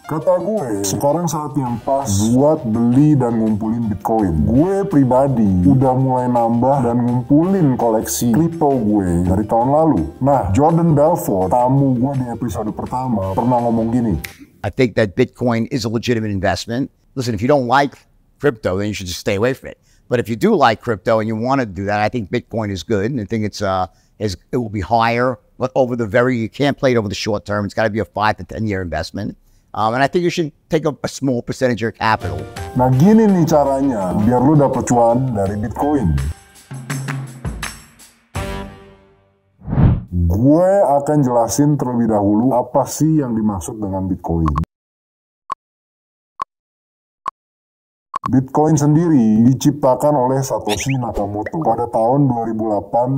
Kata gue, sekarang saat yang pas buat beli dan ngumpulin Bitcoin. Gue pribadi udah mulai nambah dan ngumpulin koleksi kripto gue dari tahun lalu. Nah, Jordan Belfort, tamu gue di episode pertama, pernah ngomong gini. I think that Bitcoin is a legitimate investment. Listen, if you don't like crypto, then you should just stay away from it. But if you do like crypto and you want to do that, I think Bitcoin is good. And I think it will be higher, but you can't play it over the short term. It's got to be a 5 to 10 year investment. And I think you should take a small percentage of your capital. Nah, gini nih caranya biar lu dapet cuan dari Bitcoin. Gue akan jelasin terlebih dahulu apa sih yang dimaksud dengan Bitcoin. Bitcoin sendiri diciptakan oleh Satoshi Nakamoto pada tahun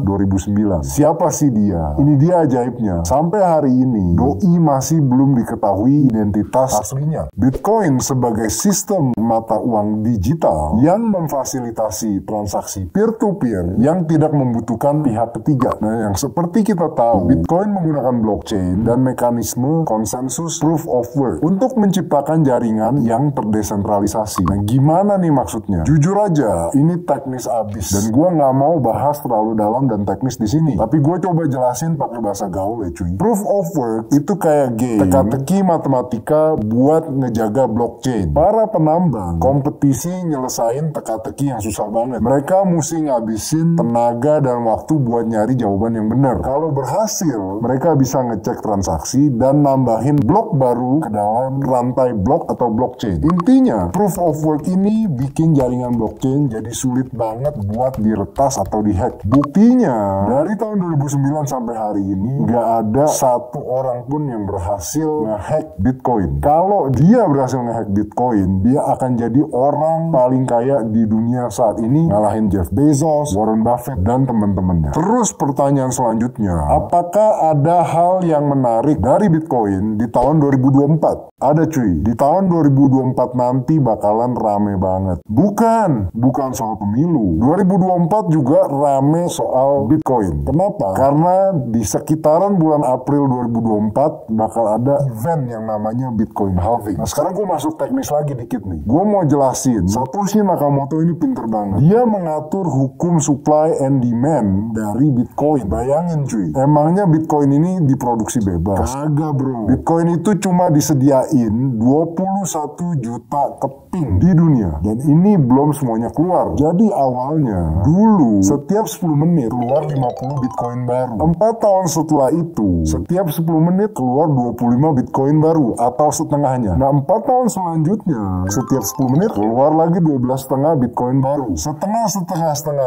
2008-2009. Siapa sih dia? Ini dia ajaibnya. Sampai hari ini, doi masih belum diketahui identitas aslinya. Bitcoin sebagai sistem mata uang digital yang memfasilitasi transaksi peer-to-peer yang tidak membutuhkan pihak ketiga. Nah, yang seperti kita tahu, Bitcoin menggunakan blockchain dan mekanisme konsensus proof of work untuk menciptakan jaringan yang terdesentralisasi. Nah, gimana nih maksudnya? Jujur aja, ini teknis abis dan gue nggak mau bahas terlalu dalam dan teknis di sini. Tapi gue coba jelasin pakai bahasa gaul ya cuy. Proof of work itu kayak game teka-teki matematika buat ngejaga blockchain. Para penambang kompetisi nyelesain teka-teki yang susah banget. Mereka mesti ngabisin tenaga dan waktu buat nyari jawaban yang benar. Kalau berhasil, mereka bisa ngecek transaksi dan nambahin blok baru ke dalam rantai blok atau blockchain. Intinya, proof of work ini bikin jaringan blockchain jadi sulit banget buat diretas atau dihack. Buktinya, dari tahun 2009 sampai hari ini, nggak ada satu orang pun yang berhasil ngehack Bitcoin. Kalau dia berhasil ngehack Bitcoin, dia akan jadi orang paling kaya di dunia saat ini, ngalahin Jeff Bezos, Warren Buffett, dan teman-temannya. Terus pertanyaan selanjutnya, apakah ada hal yang menarik dari Bitcoin di tahun 2024? Ada cuy, di tahun 2024 nanti bakalan rame banget. Bukan soal pemilu. 2024 juga rame soal Bitcoin. Kenapa? Karena di sekitaran bulan April 2024 bakal ada event yang namanya Bitcoin halving. Nah, sekarang gue masuk teknis lagi dikit nih. Gue mau jelasin, Satoshi Nakamoto ini pinter banget. Dia mengatur hukum supply and demand dari Bitcoin. Bayangin cuy, emangnya Bitcoin ini diproduksi bebas? Kagak bro. Bitcoin itu cuma disediain 21 juta keping di dunia. Dan ini belum semuanya keluar. Jadi awalnya, dulu setiap 10 menit keluar 50 Bitcoin baru. 4 tahun setelah itu, setiap 10 menit keluar 25 Bitcoin baru atau setengahnya. Nah, 4 tahun selanjutnya, setiap 10 menit keluar lagi 12,5 Bitcoin baru. Setengah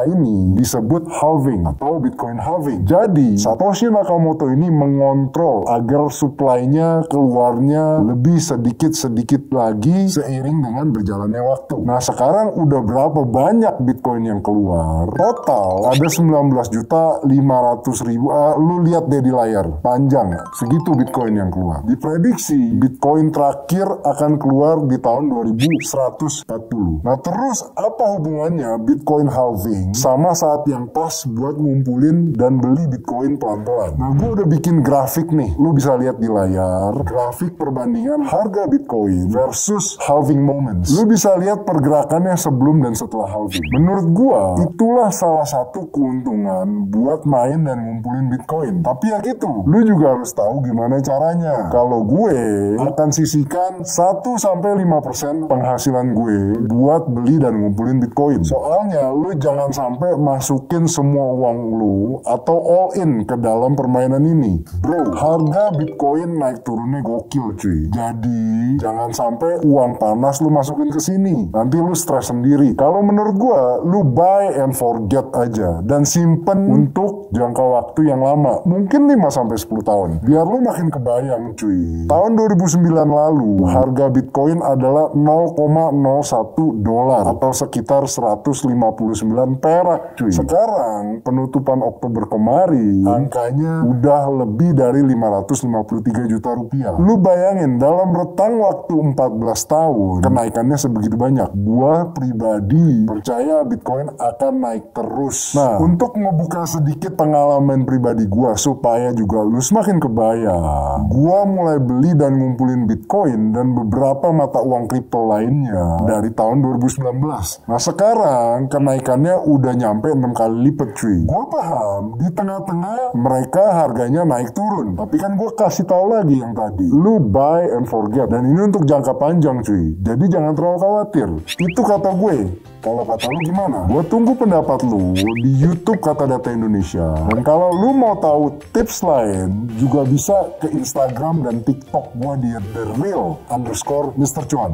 ini disebut halving atau Bitcoin halving. Jadi, Satoshi Nakamoto ini mengontrol agar supply-nya keluarnya lebih sedikit-sedikit lagi seiring dengan berjalannya waktu. Nah, sekarang udah berapa banyak Bitcoin yang keluar? Total ada 19.500.000. Lu lihat deh di layar, panjang ya. Segitu Bitcoin yang keluar. Diprediksi Bitcoin terakhir akan keluar di tahun 2140. Nah, terus apa hubungannya Bitcoin halving sama saat yang pas buat ngumpulin dan beli Bitcoin pelan-pelan? Nah, gue udah bikin grafik nih. Lu bisa lihat di layar, grafik perbandingan harga Bitcoin versus halving moments. Lu bisa lihat pergerakannya sebelum dan setelah halving. Menurut gua, itulah salah satu keuntungan buat main dan ngumpulin Bitcoin. Tapi ya gitu, lu juga harus tahu gimana caranya. Kalau gue akan sisihkan 1-5% penghasilan gue buat beli dan ngumpulin Bitcoin. Soalnya lu jangan sampai masukin semua uang lu atau all in ke dalam permainan ini. Bro, harga Bitcoin naik turunnya gokil cuy. Jadi jangan sampai uang panas lu masukin ke sini. Nanti lu stres sendiri. Kalau menurut gua, lu buy and forget aja dan simpen untuk jangka waktu yang lama. Mungkin 5-10 tahun. Biar lu makin kebayang cuy. Tahun 2009 lalu, harga Bitcoin adalah 0,01 dolar atau sekitar 159 perak cuy. Sekarang penutupan Oktober kemarin, angkanya udah lebih dari 553 juta rupiah. Lu bayangin dalam rentang waktu 14 tahun kenaikannya sebegitu banyak. banyak. Gua pribadi percaya Bitcoin akan naik terus. Nah, untuk ngebuka sedikit pengalaman pribadi gua supaya juga lu semakin kebayang, gua mulai beli dan ngumpulin Bitcoin dan beberapa mata uang kripto lainnya dari tahun 2019. Nah, sekarang kenaikannya udah nyampe 6 kali lipat, cuy. Gua paham di tengah-tengah mereka harganya naik turun, tapi kan gua kasih tahu lagi yang tadi, lu buy and forget, dan ini untuk jangka panjang, cuy. Jadi jangan terlalu khawatir. Itu kata gue. Kalau kata lu gimana? Gue tunggu pendapat lu di YouTube Kata Data Indonesia. Dan kalau lu mau tahu tips lain, juga bisa ke Instagram dan TikTok gue di @thereal_Mr. Cuan.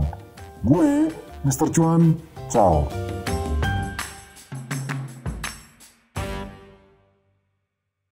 Gue Mr. Cuan. Ciao.